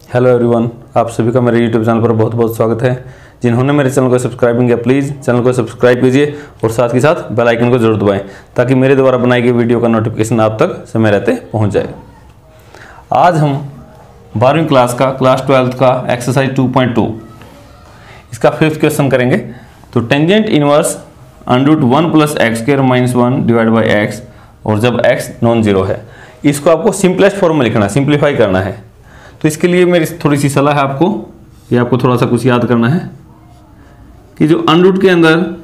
Hello everyone, आप सभी का मेरे यूट्यूब चैनल पर बहुत बहुत स्वागत है। जिन्होंने मेरे चैनल को सब्सक्राइब नहीं किया प्लीज़ चैनल को सब्सक्राइब कीजिए और साथ ही साथ बेल आइकन को जरूर दबाएं ताकि मेरे द्वारा बनाई गई वीडियो का नोटिफिकेशन आप तक समय रहते पहुंच जाए। आज हम 12वीं क्लास का क्लास 12th का एक्सरसाइज 2.2 इसका 5th क्वेश्चन करेंगे। तो tangent inverse √1 + x² - 1 divide by x और जब x नॉन जीरो है, इसको आपको सिंपलेस्ट फॉर्म में लिखना है, सिंप्लीफाई करना है। तो इसके लिए मेरी थोड़ी सी सलाह है आपको, ये आपको थोड़ा सा कुछ याद करना है कि जो अनरूट के अंदर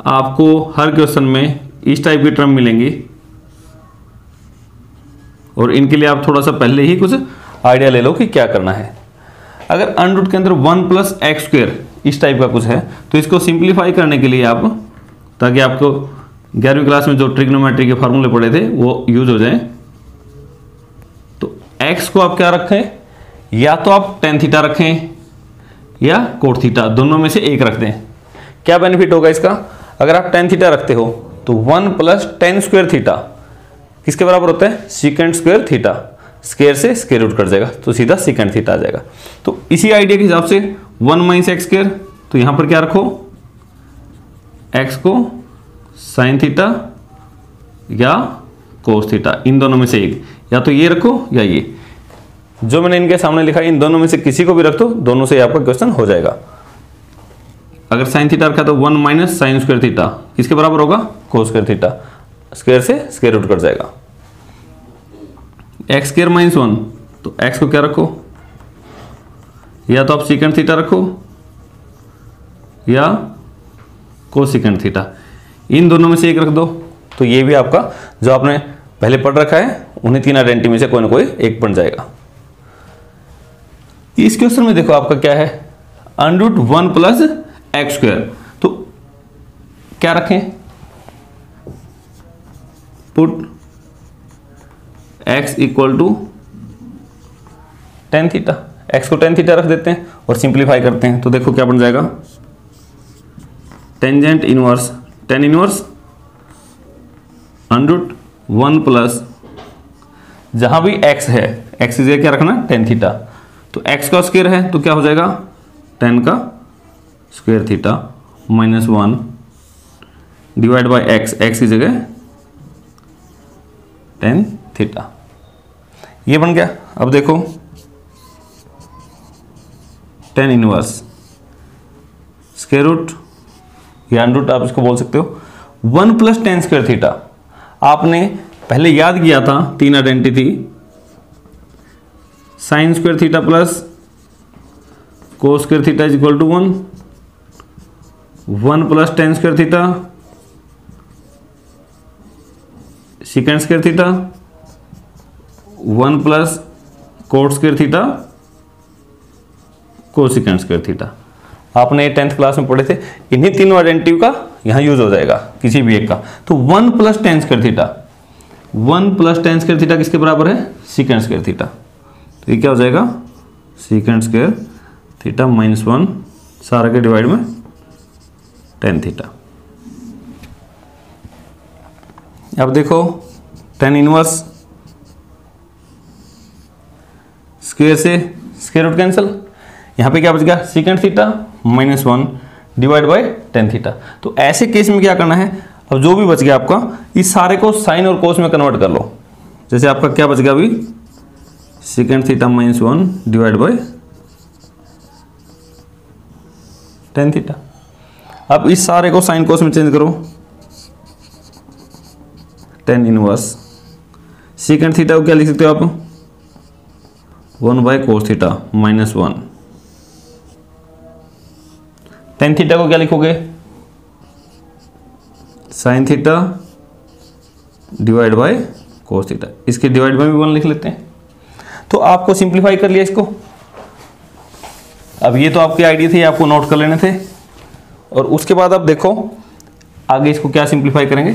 आपको हर क्वेश्चन में इस टाइप की टर्म मिलेंगी और इनके लिए आप थोड़ा सा पहले ही कुछ आइडिया ले लो कि क्या करना है। अगर अनरूट के अंदर 1 + x² इस टाइप का कुछ है तो इसको सिंप्लीफाई करने के लिए आप, ताकि आपको 11वीं क्लास में जो ट्रिग्नोमेट्री के फार्मूले पढ़े थे वो यूज हो जाए, तो x को आप क्या रखें, या तो आप tan थीटा रखें या cot थीटा, दोनों में से एक रख दें। क्या बेनिफिट होगा इसका? अगर आप tan थीटा रखते हो तो 1 + tan² थीटा किसके बराबर होता है? sec² theta. स्क्वायर से स्क्वायर रूट कट जाएगा तो सीधा sec थीटा आ जाएगा। तो इसी आइडिया के हिसाब से 1 - x², तो यहां पर क्या रखो, x को sin थीटा या cos थीटा, इन दोनों में से एक, या तो ये रखो या ये। जो मैंने इनके सामने लिखा है इन दोनों में से किसी को भी रख दो, दोनों से आपका क्वेश्चन हो जाएगा। अगर sin थीटा रखा तो 1 - sin² थीटा किसके बराबर होगा? cos² थीटा, स्क्वायर से स्क्वायर रूट कट जाएगा। x² - 1, तो x को क्या रखो, या तो आप sec थीटा रखो या cosec थीटा, इन दोनों में से एक रख दो। तो ये भी आपका जो आपने पहले पढ़ रखा है उन्हीं तीन आइडेंटिटी में से कोई ना कोई एक बन जाएगा। इस क्वेश्चन में देखो आपका क्या है, √1 + x², तो क्या रखें, put x = tan theta, x को tan थीटा रख देते हैं और सिंप्लीफाई करते हैं। तो देखो क्या बन जाएगा, टेंजेंट इनवर्स tan इनवर्स √1 + जहां भी x है, x की जगह क्या रखना, tan थीटा, तो x का स्क्वायर है तो क्या हो जाएगा, tan का square theta -1 divide by x, x की जगह tan थीटा, ये बन गया। अब देखो tan इनवर्स स्क्वायर रूट या अंडर रूट आप इसको बोल सकते हो, 1 + tan² थीटा। आपने पहले याद किया था, तीन आइडेंटिटी थी, sin² theta plus cos² theta = 1 + tan² theta sec² theta 1 + cot² theta cosec² theta. आपने 10th क्लास में पढ़े थे, इन्हीं तीनों आइडेंटिटी का यहां यूज हो जाएगा किसी भी एक का। तो 1 + tan² थीटा, 1 + tan² थीटा किसके बराबर है, sec² थीटा, तो ये क्या हो जाएगा, sec² थीटा -1 सारा के डिवाइड में tan थीटा। अब देखो tan इनवर्स स्क्वायर से स्क्वायर रूट कैंसिल, यहां पे क्या बच गया, sec theta -1 divide by tan theta. तो ऐसे केस में क्या करना है, अब जो भी बच गया आपका, इस सारे को साइन और कोस में कन्वर्ट कर लो। जैसे आपका क्या बच गया अभी, sec theta -1 divide by tan theta. अब इस सारे को साइन कोस में चेंज करो, tan इनवर्स sec थीटा को क्या लिख सकते हो आप, 1/cos थीटा -1, tan थीटा को क्या लिखोगे, sin theta divide by cos theta, इसके डिवाइड में भी 1 लिख लेते हैं। तो आपको सिंप्लीफाई कर लिया इसको। अब ये तो आपकी आइडिया थी, आपको नोट कर लेने थे, और उसके बाद आप देखो आगे इसको क्या सिंप्लीफाई करेंगे।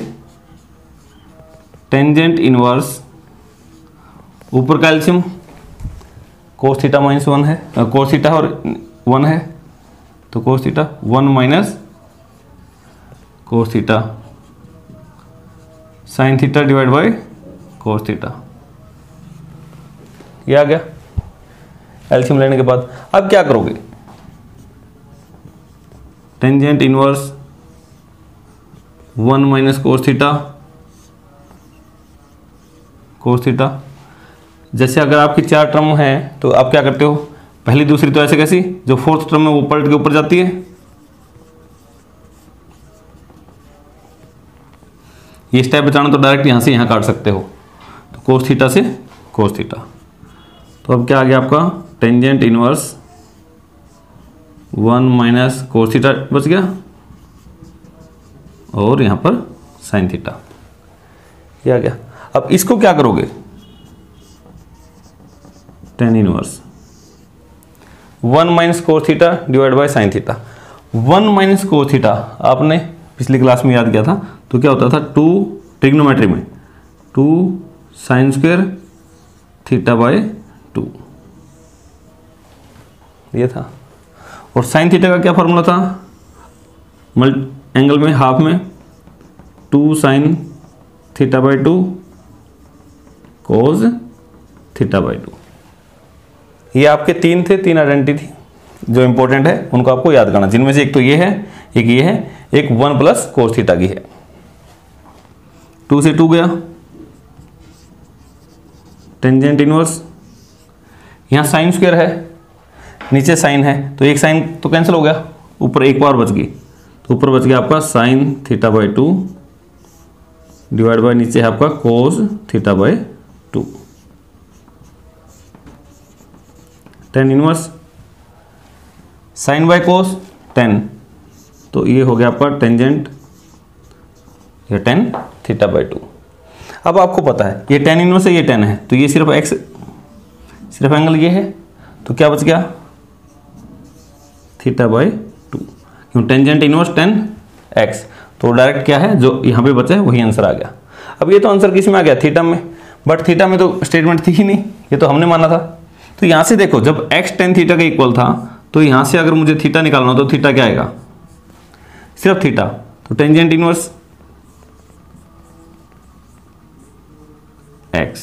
टेंजेंट इनवर्स, ऊपर का एलसीएम cos थीटा -1 है, cos थीटा और 1 है, तो cos theta 1 - cos theta sin theta divide by cos theta, ये आ गया। एलसीएम लेने के बाद अब क्या करोगे, tangent inverse 1 minus cos theta, cos theta. जैसे अगर आपकी 4 टर्म है तो आप क्या करते हो, पहली दूसरी तो ऐसे कैसी, जो फोर्थ टर्म है वो पलट के ऊपर जाती है, ये स्टेप बचाना तो डायरेक्ट यहां से यहां काट सकते हो, तो कोस थीटा से कोस थीटा। तो अब क्या आ गया आपका, tangent inverse 1 minus cos theta बच गया, और यहां पर साइन थीटा, ये आ गया। अब इसको क्या करोगे, tan inverse 1 minus cos theta divide by sine theta. 1 minus cos theta आपने पिछली क्लास में याद किया था, तो क्या होता था, 2 ट्रिग्नोमेट्री में 2 साइन स्क्वायर थीटा बाय 2, ये था। और साइन थीटा का क्या फॉर्मूला था, एंगल में हाफ में 2 sine theta by 2 cos theta by 2। ये आपके 3 थे, 3 आइडेंटिटी थी जो इंपॉर्टेंट है, उनको आपको याद करना, जिनमें से एक तो ये है, एक ये है, एक 1 प्लस कोस थीटा की है। 2 से 2 गया, टेंजेंट इनवर्स, यहाँ साइन स्क्वायर है, नीचे साइन है, तो एक साइन तो कैंसिल हो गया, ऊपर एक बार बच गई, तो ऊपर बच गया आपका sine theta by 2 divide by नीचे है आपका cos theta by 2। Tan inverse sine by cos 10, तो ये हो गया आपका टेंजेंट, ये 10 थीटा बाय 2। अब आपको पता है ये टेन इनवर्स है, ये 10 है, तो ये सिर्फ एक्स, सिर्फ एंगल ये है, तो क्या बच गया, थीटा बाय 2, क्यों, टेंजेंट इनवर्स 10 एक्स, तो डायरेक्ट क्या है जो यहाँ पे बचा है वही आंसर आ गया। अब ये तो आंसर किस में आ गया, थीटा में, बट थीटा में तो स्टेटमेंट थी ही नहीं, ये तो हमने माना था। तो यहाँ से देखो, जब x tan थीटा का इक्वल था, तो यहाँ से अगर मुझे थीटा निकालना हो तो थीटा क्या आएगा, सिर्फ थीटा, तो टेंजेंट इनवर्स x,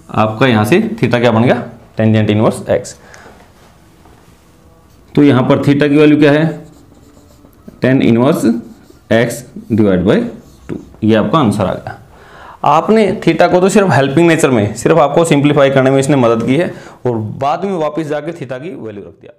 आपका यहाँ से थीटा क्या बन गया, टेंजेंट इनवर्स x। तो यहाँ पर थीटा की वैल्यू क्या है, tan inverse x divide by 2, ये आपका आंसर आ गया। आपने थीटा को तो सिर्फ हेल्पिंग नेचर में, सिर्फ आपको सिंप्लीफाई करने में इसने मदद की है, और बाद में वापस जाके थीटा की वैल्यू रख दिया।